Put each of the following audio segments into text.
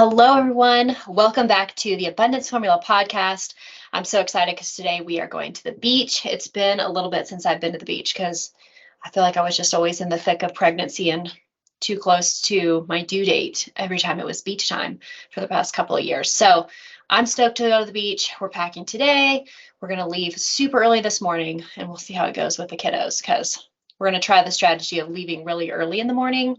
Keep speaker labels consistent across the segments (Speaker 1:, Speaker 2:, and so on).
Speaker 1: Hello, everyone. Welcome back to the Abundance Formula podcast. I'm so excited because today we are going to the beach. It's been a little bit since I've been to the beach because I feel like I was just always in the thick of pregnancy and too close to my due date every time it was beach time for the past couple of years. So I'm stoked to go to the beach. We're packing today. We're going to leave super early this morning and we'll see how it goes with the kiddos because we're going to try the strategy of leaving really early in the morning,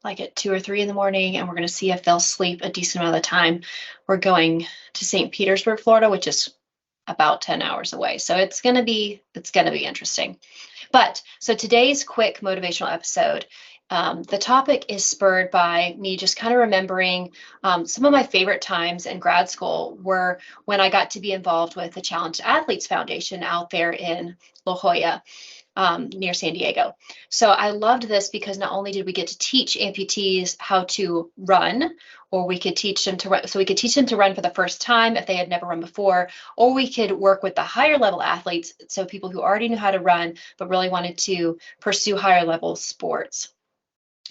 Speaker 1: like at 2 or 3 in the morning, and we're going to see if they'll sleep a decent amount of the time. We're going to St. Petersburg, Florida, which is about 10 hours away. So it's going to be interesting. But so today's quick motivational episode, the topic is spurred by me just kind of remembering some of my favorite times in grad school were when I got to be involved with the Challenged Athletes Foundation out there in La Jolla, near San Diego. So I loved this because not only did we get to teach amputees how to run, or we could teach them to run, so we could teach them to run for the first time if they had never run before, or we could work with the higher level athletes, so people who already knew how to run but really wanted to pursue higher level sports,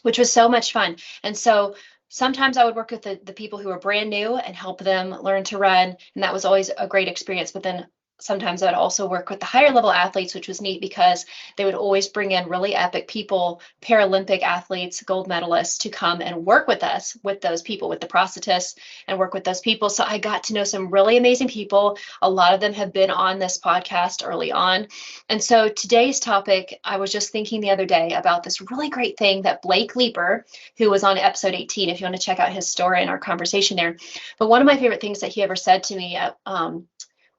Speaker 1: which was so much fun. And so sometimes I would work with the people who were brand new and help them learn to run, and that was always a great experience. But then sometimes I'd also work with the higher level athletes, which was neat because they would always bring in really epic people, Paralympic athletes, gold medalists, to come and work with us, with those people, with the prosthetists, and work with those people. So I got to know some really amazing people. A lot of them have been on this podcast early on. And so today's topic, I was just thinking the other day about this really great thing that Blake Leeper, who was on episode 18, if you want to check out his story and our conversation there. But one of my favorite things that he ever said to me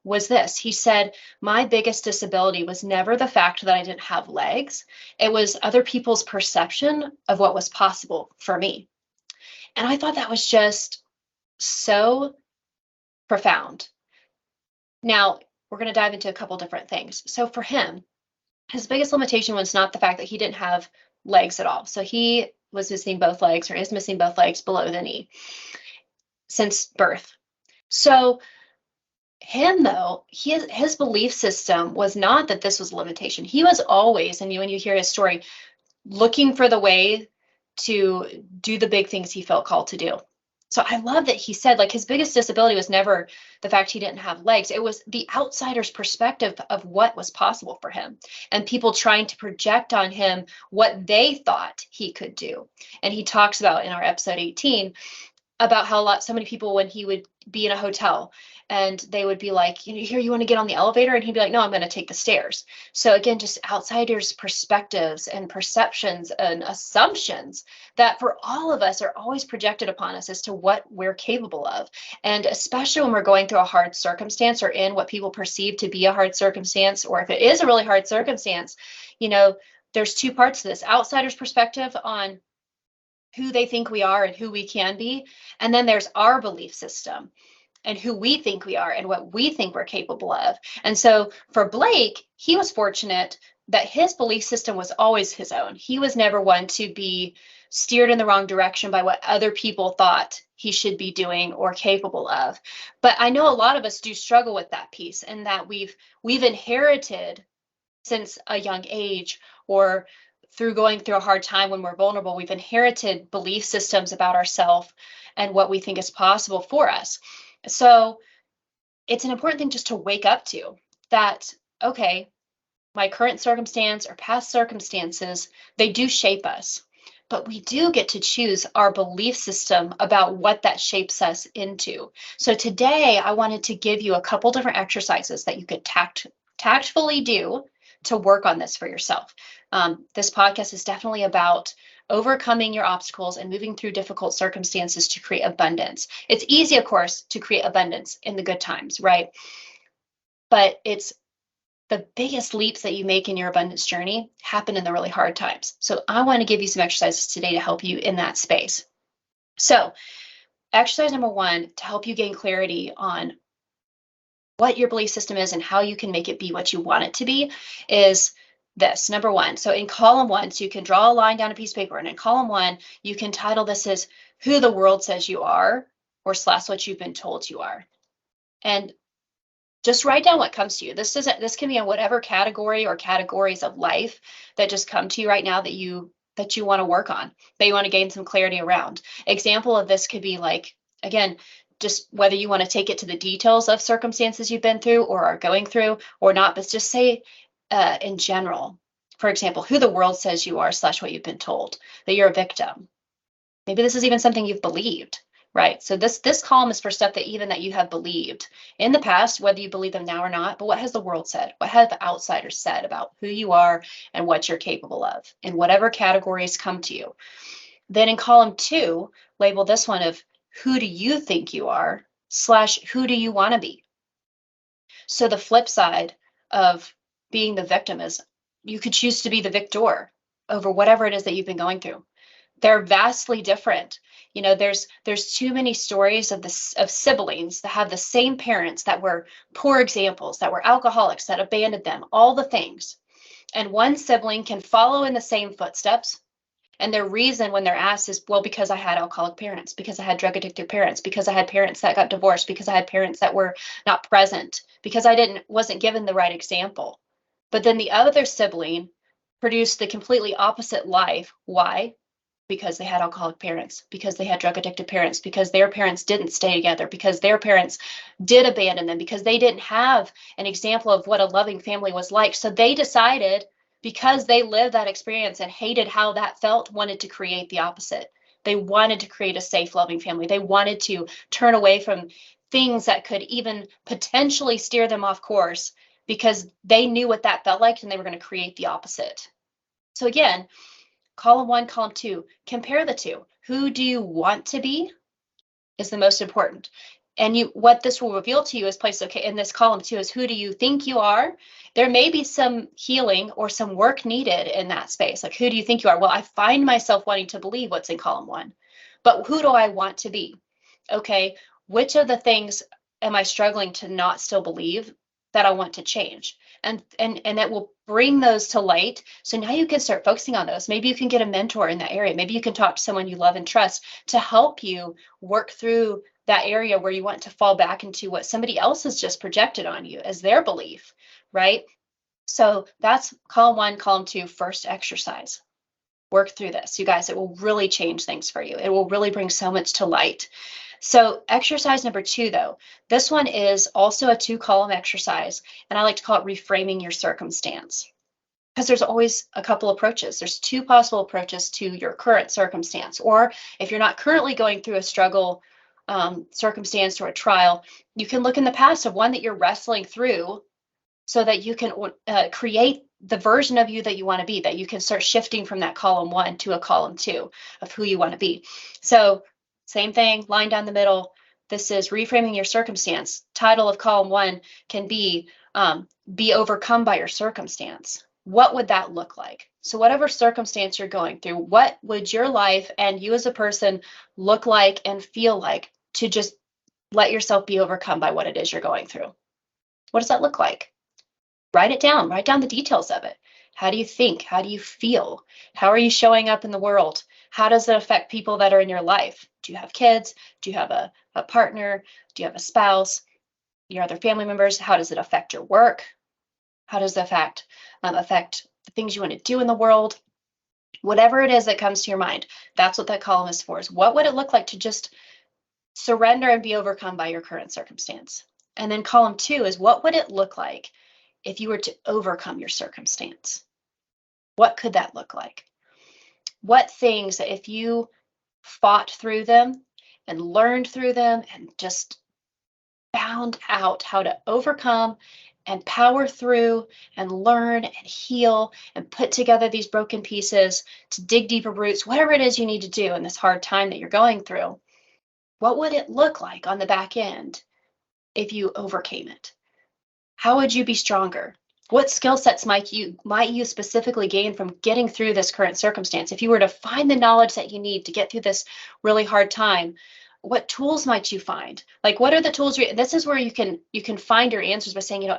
Speaker 1: was this. He said, my biggest disability was never the fact that I didn't have legs. It was other people's perception of what was possible for me. And I thought that was just so profound. Now, we're going to dive into a couple different things. So for him, his biggest limitation was not the fact that he didn't have legs at all. So he was missing both legs, or is missing both legs below the knee since birth. So him, though, his belief system was not that this was a limitation. He was always, and when you hear his story, looking for the way to do the big things he felt called to do. So I love that he said, like, his biggest disability was never the fact he didn't have legs. It was the outsider's perspective of what was possible for him, and people trying to project on him what they thought he could do. And he talks about in our episode 18 about how so many people, when he would be in a hotel and they would be like, here, you want to get on the elevator? And he'd be like, no, I'm going to take the stairs. So again, just outsiders' perspectives and perceptions and assumptions that for all of us are always projected upon us as to what we're capable of. And especially when we're going through a hard circumstance, or in what people perceive to be a hard circumstance, or if it is a really hard circumstance, there's two parts to this: outsider's perspective on who they think we are and who we can be. And then there's our belief system and who we think we are and what we think we're capable of. And so for Blake, he was fortunate that his belief system was always his own. He was never one to be steered in the wrong direction by what other people thought he should be doing or capable of. But I know a lot of us do struggle with that piece, and that we've inherited since a young age, or through going through a hard time when we're vulnerable, we've inherited belief systems about ourselves and what we think is possible for us. So it's an important thing just to wake up to that, okay, my current circumstance or past circumstances, they do shape us, but we do get to choose our belief system about what that shapes us into. So today I wanted to give you a couple different exercises that you could tactfully do to work on this for yourself. This podcast is definitely about overcoming your obstacles and moving through difficult circumstances to create abundance. It's easy, of course, to create abundance in the good times, right? But it's the biggest leaps that you make in your abundance journey happen in the really hard times. So I want to give you some exercises today to help you in that space. So exercise number 1, to help you gain clarity on what your belief system is and how you can make it be what you want it to be, is this. Number 1. So in column 1, so you can draw a line down a piece of paper, and in column 1, you can title this as who the world says you are, or / what you've been told you are. And just write down what comes to you. This can be in whatever category or categories of life that just come to you right now that that you want to work on, that you want to gain some clarity around. Example of this could be like, again, just whether you want to take it to the details of circumstances you've been through or are going through or not, but just say in general, for example, who the world says you are / what you've been told, that you're a victim. Maybe this is even something you've believed, right? So this column is for stuff that even that you have believed in the past, whether you believe them now or not, but what has the world said? What have the outsiders said about who you are and what you're capable of in whatever categories come to you? Then in column 2, label this one of who do you think you are / who do you want to be? So the flip side of being the victim is you could choose to be the victor over whatever it is that you've been going through. They're vastly different. You know, there's too many stories of siblings that have the same parents that were poor examples, that were alcoholics, that abandoned them, all the things. And one sibling can follow in the same footsteps. And their reason when they're asked is, well, because I had alcoholic parents, because I had drug addicted parents, because I had parents that got divorced, because I had parents that were not present, because I wasn't given the right example. But then the other sibling produced the completely opposite life. Why? Because they had alcoholic parents, because they had drug addicted parents, because their parents didn't stay together, because their parents did abandon them, because they didn't have an example of what a loving family was like. So they decided, because they lived that experience and hated how that felt, wanted to create the opposite. They wanted to create a safe, loving family. They wanted to turn away from things that could even potentially steer them off course because they knew what that felt like and they were going to create the opposite. So again, column 1, column 2, compare the two. Who do you want to be is the most important. And what this will reveal to you is place, okay, in this column 2 is who do you think you are? There may be some healing or some work needed in that space. Like, who do you think you are? Well, I find myself wanting to believe what's in column 1, but who do I want to be? Okay, which of the things am I struggling to not still believe that I want to change? And it will bring those to light. So now you can start focusing on those. Maybe you can get a mentor in that area. Maybe you can talk to someone you love and trust to help you work through that area where you want to fall back into what somebody else has just projected on you as their belief, right? So that's column 1, column 2, first exercise. Work through this, you guys. It will really change things for you. It will really bring so much to light. So exercise number 2, though, this one is also a 2-column exercise, and I like to call it reframing your circumstance, because there's always a couple approaches. There's 2 possible approaches to your current circumstance, or if you're not currently going through a struggle circumstance or a trial, you can look in the past of one that you're wrestling through so that you can create the version of you that you want to be, that you can start shifting from that column 1 to a column 2 of who you want to be. So same thing, line down the middle. This is reframing your circumstance. Title of column 1 can be overcome by your circumstance. What would that look like? So whatever circumstance you're going through, what would your life and you as a person look like and feel like to just let yourself be overcome by what it is you're going through? What does that look like? Write it down. Write down the details of it. How do you think? How do you feel? How are you showing up in the world? How does it affect people that are in your life? Do you have kids? Do you have a partner? Do you have a spouse? Your other family members? How does it affect your work? How does it affect the things you want to do in the world? Whatever it is that comes to your mind, that's what that column is for. Is what would it look like to just surrender and be overcome by your current circumstance? And then column 2 is what would it look like if you were to overcome your circumstance? What could that look like? What things, if you fought through them and learned through them and just found out how to overcome and power through and learn and heal and put together these broken pieces to dig deeper roots, whatever it is you need to do in this hard time that you're going through, what would it look like on the back end if you overcame it? How would you be stronger? What skill sets might you specifically gain from getting through this current circumstance? If you were to find the knowledge that you need to get through this really hard time, what tools might you find? Like, what are the tools? This is where you can find your answers by saying,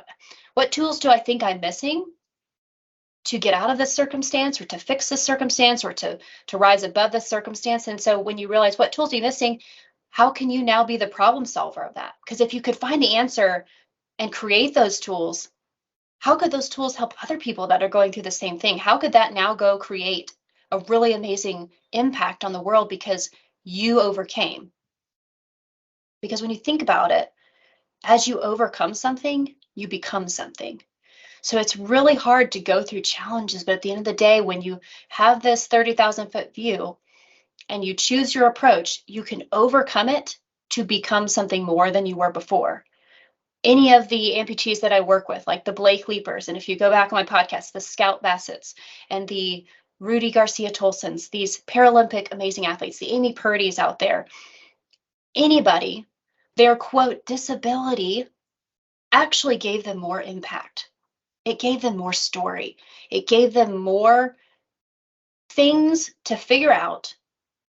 Speaker 1: what tools do I think I'm missing to get out of this circumstance or to fix this circumstance or to rise above this circumstance? And so when you realize what tools are you missing, how can you now be the problem solver of that? Because if you could find the answer and create those tools, how could those tools help other people that are going through the same thing? How could that now go create a really amazing impact on the world because you overcame. Because when you think about it, as you overcome something, you become something. So it's really hard to go through challenges, but at the end of the day, when you have this 30,000-foot view and you choose your approach, you can overcome it to become something more than you were before. Any of the amputees that I work with, like the Blake Leapers, and if you go back on my podcast, the Scout Bassett's and the Rudy Garcia Tolsons, these Paralympic amazing athletes, the Amy Purdy's out there, anybody, their quote, disability actually gave them more impact. It gave them more story. It gave them more things to figure out.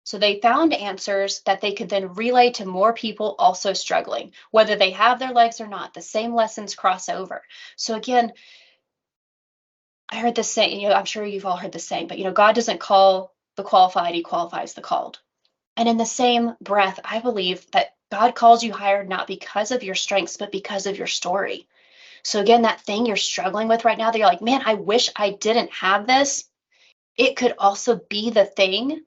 Speaker 1: So they found answers that they could then relay to more people also struggling, whether they have their legs or not. The same lessons cross over. So again, I heard this saying, I'm sure you've all heard this saying, but God doesn't call the qualified, he qualifies the called. And in the same breath, I believe that God calls you higher not because of your strengths, but because of your story. So again, that thing you're struggling with right now that you're like, man, I wish I didn't have this. It could also be the thing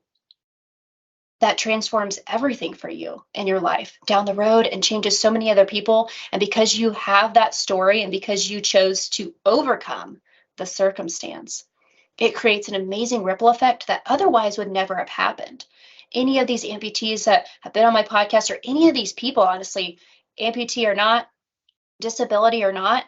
Speaker 1: that transforms everything for you in your life down the road and changes so many other people. And because you have that story and because you chose to overcome the circumstance, it creates an amazing ripple effect that otherwise would never have happened. Any of these amputees that have been on my podcast, or any of these people, honestly, amputee or not, disability or not,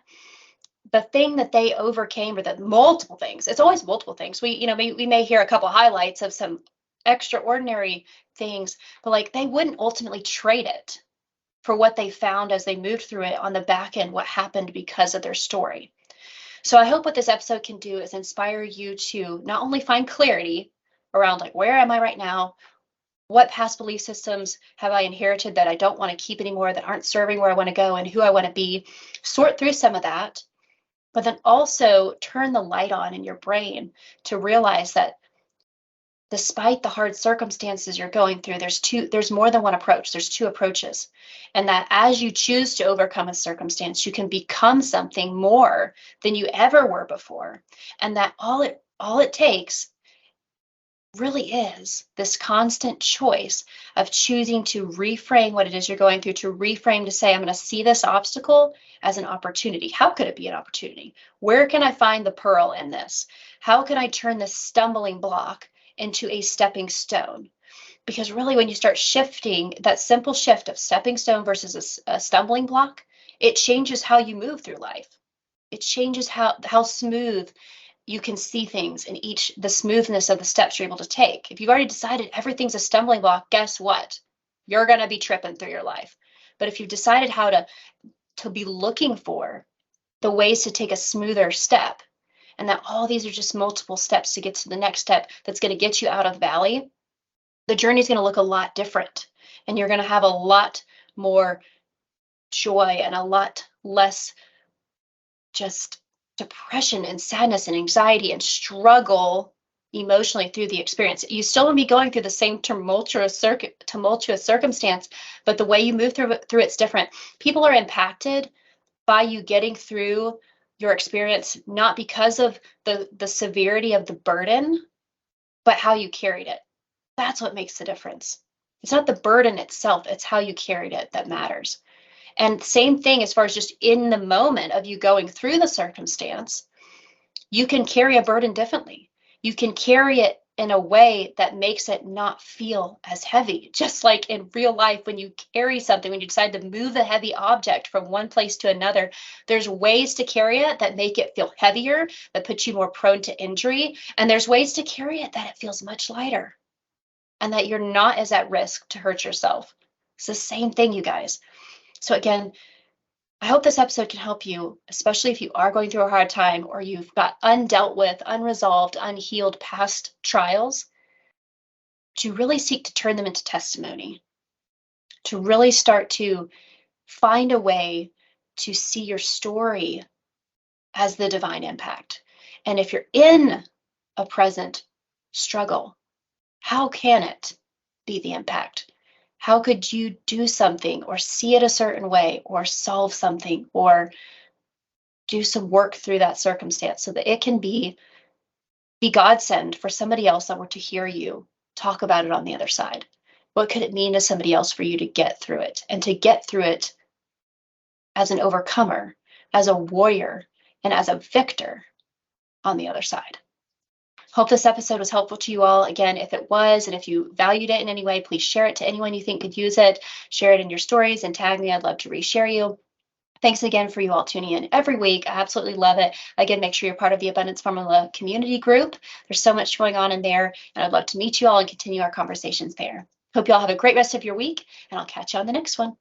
Speaker 1: the thing that they overcame, or the multiple things, it's always multiple things. We may hear a couple highlights of some extraordinary things, but like they wouldn't ultimately trade it for what they found as they moved through it on the back end, what happened because of their story. So I hope what this episode can do is inspire you to not only find clarity around like, where am I right now? What past belief systems have I inherited that I don't want to keep anymore, that aren't serving where I want to go and who I want to be? Sort through some of that, but then also turn the light on in your brain to realize that despite the hard circumstances you're going through, there's more than one approach. There's two approaches. And that as you choose to overcome a circumstance, you can become something more than you ever were before. And that all it takes really is this constant choice of choosing to reframe what it is you're going through, to reframe to say, I'm going to see this obstacle as an opportunity. How could it be an opportunity? Where can I find the pearl in this? How can I turn this stumbling block into a stepping stone? Because really, when you start shifting, that simple shift of stepping stone versus a stumbling block, it changes how you move through life. It changes how smooth you can see things in the smoothness of the steps you're able to take. If you've already decided everything's a stumbling block, guess what? You're going to be tripping through your life. But if you've decided how to be looking for the ways to take a smoother step, and that all these are just multiple steps to get to the next step that's going to get you out of the valley, the journey is going to look a lot different. And you're going to have a lot more joy and a lot less just depression and sadness and anxiety and struggle emotionally through the experience. You still will be going through the same tumultuous circumstance, but the way you move through it's different. People are impacted by you getting through your experience, not because of the severity of the burden, but how you carried it. That's what makes the difference. It's not the burden itself, it's how you carried it that matters. And same thing as far as just in the moment of you going through the circumstance, you can carry a burden differently. You can carry it in a way that makes it not feel as heavy. Just like in real life, when you carry something, when you decide to move a heavy object from one place to another, there's ways to carry it that make it feel heavier, that put you more prone to injury. And there's ways to carry it that it feels much lighter and that you're not as at risk to hurt yourself. It's the same thing, you guys. So again, I hope this episode can help you, especially if you are going through a hard time or you've got undealt with, unresolved, unhealed past trials, to really seek to turn them into testimony, to really start to find a way to see your story as the divine impact. And if you're in a present struggle, how can it be the impact? How could you do something or see it a certain way or solve something or do some work through that circumstance so that it can be be godsend for somebody else that were to hear you talk about it on the other side? What could it mean to somebody else for you to get through it, and to get through it as an overcomer, as a warrior, and as a victor on the other side? Hope this episode was helpful to you all. Again, if it was, and if you valued it in any way, please share it to anyone you think could use it. Share it in your stories and tag me. I'd love to reshare you. Thanks again for you all tuning in every week. I absolutely love it. Again, make sure you're part of the Abundance Formula community group. There's so much going on in there, and I'd love to meet you all and continue our conversations there. Hope you all have a great rest of your week, and I'll catch you on the next one.